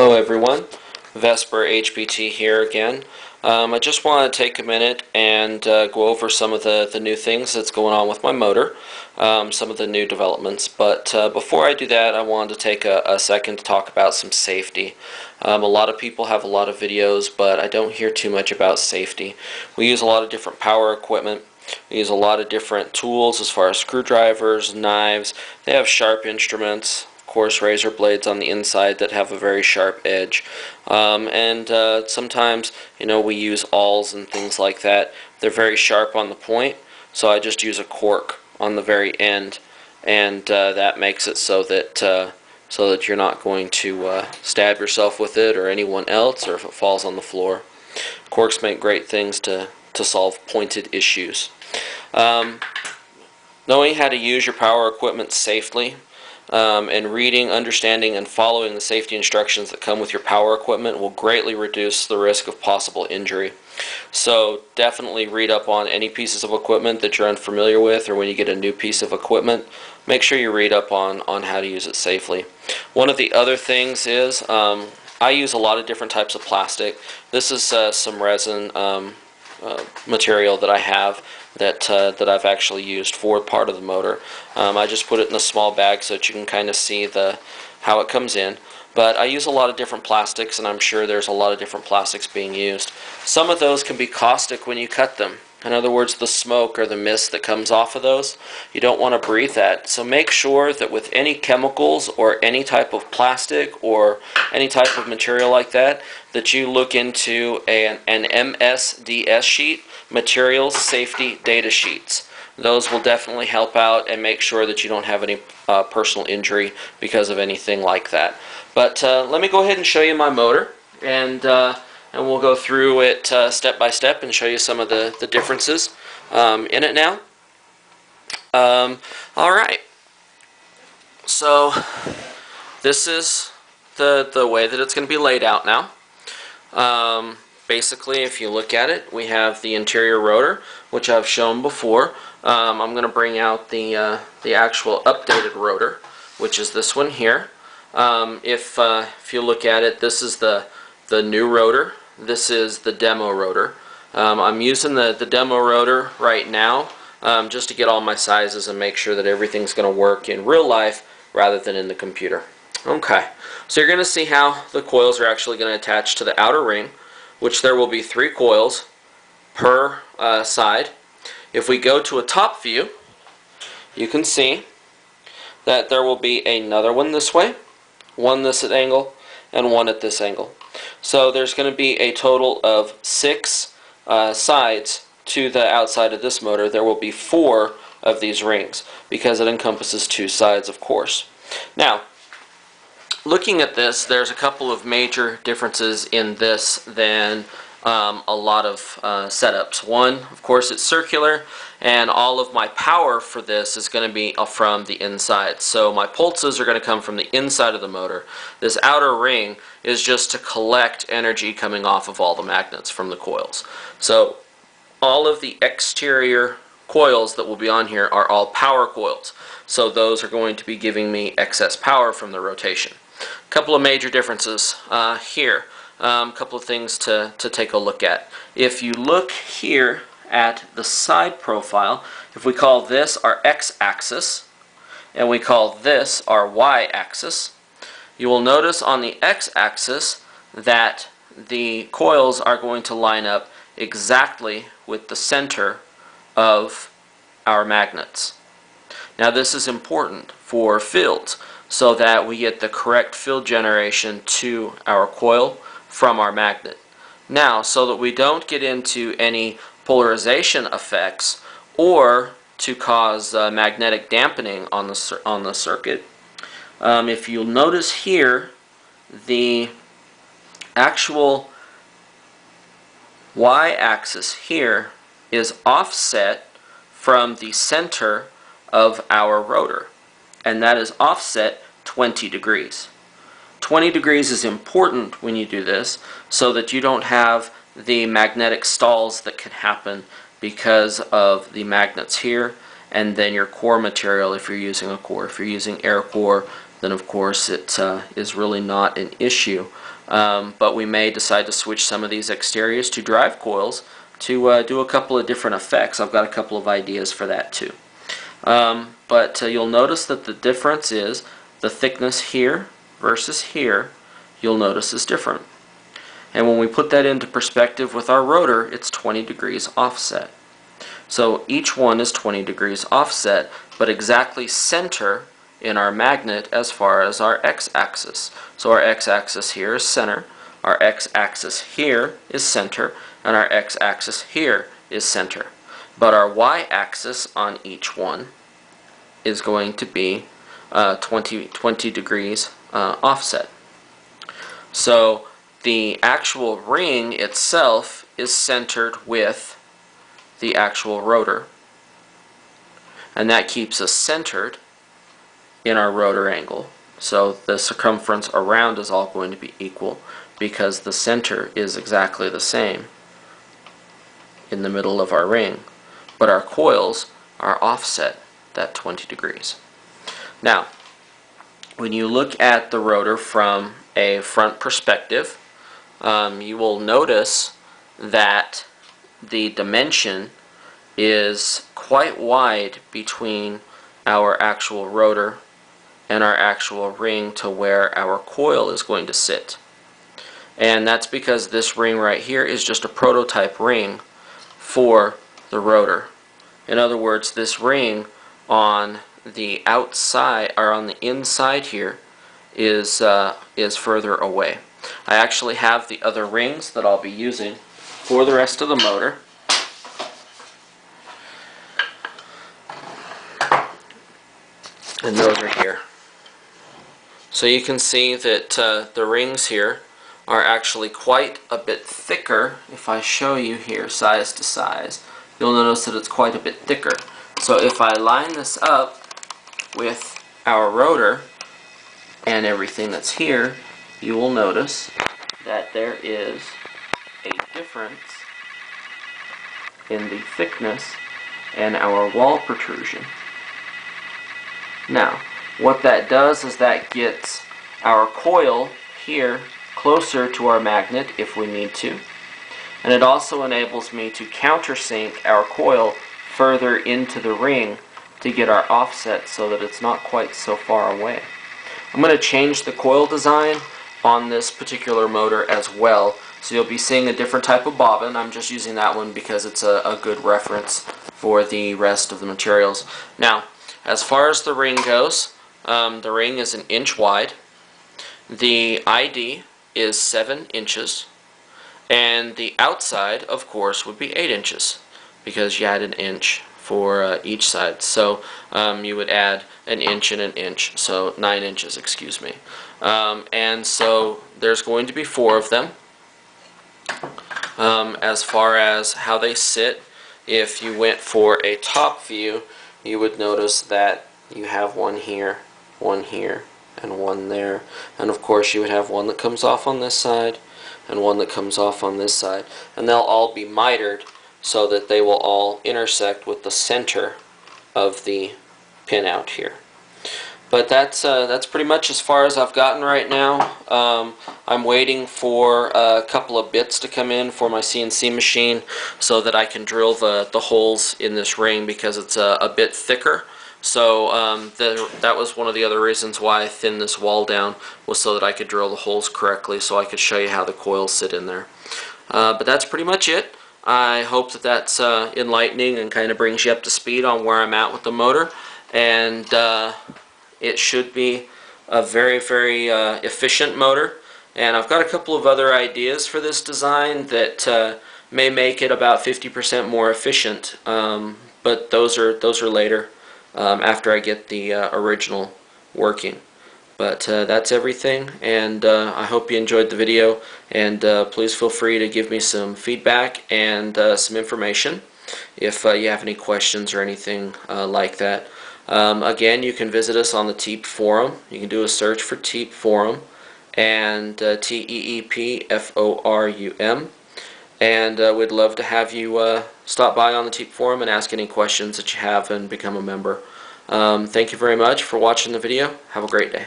Hello everyone, Vesper HPT here again. I just want to take a minute and go over some of the new things that's going on with my motor, some of the new developments. But before I do that, I wanted to take a second to talk about some safety. A lot of people have a lot of videos, but I don't hear too much about safety. We use a lot of different power equipment. We use a lot of different tools as far as screwdrivers, knives. They have sharp instruments, coarse razor blades on the inside that have a very sharp edge, and sometimes we use awls and things like that. They're very sharp on the point, so I just use a cork on the very end, and that makes it so that you're not going to stab yourself with it or anyone else, or if it falls on the floor. Corks make great things to solve pointed issues. Knowing how to use your power equipment safely, and reading, understanding, and following the safety instructions that come with your power equipment will greatly reduce the risk of possible injury. So definitely read up on any pieces of equipment that you're unfamiliar with, or when you get a new piece of equipment, make sure you read up on how to use it safely. One of the other things is I use a lot of different types of plastic. This is some resin material that I have that I've actually used for part of the motor. I just put it in a small bag so that you can kind of see how it comes in. But I use a lot of different plastics, and I'm sure there's a lot of different plastics being used. Some of those can be caustic when you cut them. In other words, the smoke or the mist that comes off of those, you don't want to breathe that. So make sure that with any chemicals or any type of plastic or any type of material like that, that you look into an MSDS sheet, Materials Safety Data Sheets. Those will definitely help out and make sure that you don't have any personal injury because of anything like that. But let me go ahead and show you my motor, and we'll go through it step by step and show you some of the differences in it now. Alright, so this is the way that it's going to be laid out now. Basically, if you look at it, we have the interior rotor, which I've shown before. I'm going to bring out the actual updated rotor, which is this one here. If you look at it, this is the new rotor. This is the demo rotor. I'm using the demo rotor right now just to get all my sizes and make sure that everything's going to work in real life rather than in the computer. Okay, so you're going to see how the coils are actually going to attach to the outer ring, which there will be 3 coils per side. If we go to a top view, you can see that there will be another one this way, one this angle, and one at this angle. So there's going to be a total of 6 sides to the outside of this motor. There will be 4 of these rings because it encompasses 2 sides, of course. Now, looking at this, there's a couple of major differences in this than a lot of setups. One, of course, it's circular, and all of my power for this is going to be from the inside. So my pulses are going to come from the inside of the motor. This outer ring is just to collect energy coming off of all the magnets from the coils. So all of the exterior coils that will be on here are all power coils. So those are going to be giving me excess power from the rotation. A couple of major differences here. A couple of things to take a look at. If you look here at the side profile, if we call this our x-axis and we call this our y-axis, you will notice on the x-axis that the coils are going to line up exactly with the center of our magnets. Now this is important for fields so that we get the correct field generation to our coil from our magnet. Now, so that we don't get into any polarization effects or to cause magnetic dampening on the circuit, if you'll notice here, the actual y-axis here is offset from the center of our rotor, and that is offset 20 degrees. 20 degrees is important when you do this so that you don't have the magnetic stalls that can happen because of the magnets here and then your core material if you're using a core. If you're using air core, then of course it is really not an issue. But we may decide to switch some of these exteriors to drive coils to do a couple of different effects. I've got a couple of ideas for that too. But you'll notice that the difference is the thickness here versus here, you'll notice is different. And when we put that into perspective with our rotor, it's 20 degrees offset. So each one is 20 degrees offset, but exactly center in our magnet as far as our x-axis. So our x-axis here is center, our x-axis here is center, and our x-axis here is center. But our y-axis on each one is going to be 20 degrees offset. So the actual ring itself is centered with the actual rotor, and that keeps us centered in our rotor angle. So the circumference around is all going to be equal because the center is exactly the same in the middle of our ring, but our coils are offset that 20 degrees. Now, when you look at the rotor from a front perspective, you will notice that the dimension is quite wide between our actual rotor and our actual ring to where our coil is going to sit. And that's because this ring right here is just a prototype ring for the rotor. In other words, this ring on the outside, or on the inside here, is further away. I actually have the other rings that I'll be using for the rest of the motor. And those are here. So you can see that the rings here are actually quite a bit thicker. If I show you here size to size, you'll notice that it's quite a bit thicker. So if I line this up with our rotor and everything that's here, you will notice that there is a difference in the thickness and our wall protrusion. Now, what that does is that gets our coil here closer to our magnet if we need to, and it also enables me to countersink our coil further into the ring to get our offset so that it's not quite so far away. I'm going to change the coil design on this particular motor as well, so you'll be seeing a different type of bobbin. I'm just using that one because it's a good reference for the rest of the materials. Now, as far as the ring goes, the ring is 1 inch wide. The ID is 7 inches, and the outside, of course, would be 8 inches because you add 1 inch for each side. So you would add 1 inch and 1 inch, so 9 inches, excuse me. And so there's going to be 4 of them. As far as how they sit, if you went for a top view, you would notice that you have one here, and one there. And of course you would have one that comes off on this side and one that comes off on this side. And they'll all be mitered so that they will all intersect with the center of the pin out here. But that's pretty much as far as I've gotten right now. I'm waiting for a couple of bits to come in for my CNC machine so that I can drill the holes in this ring because it's a bit thicker. So that was one of the other reasons why I thinned this wall down, was so that I could drill the holes correctly so I could show you how the coils sit in there. But that's pretty much it. I hope that that's enlightening and kind of brings you up to speed on where I'm at with the motor. And it should be a very, very efficient motor. And I've got a couple of other ideas for this design that may make it about 50% more efficient. But those are later after I get the original working. But that's everything, and I hope you enjoyed the video, and please feel free to give me some feedback and some information if you have any questions or anything like that. Again, you can visit us on the TEEP forum. You can do a search for TEEP forum, and TEEP-FORUM, and we'd love to have you stop by on the TEEP forum and ask any questions that you have and become a member. Thank you very much for watching the video. Have a great day.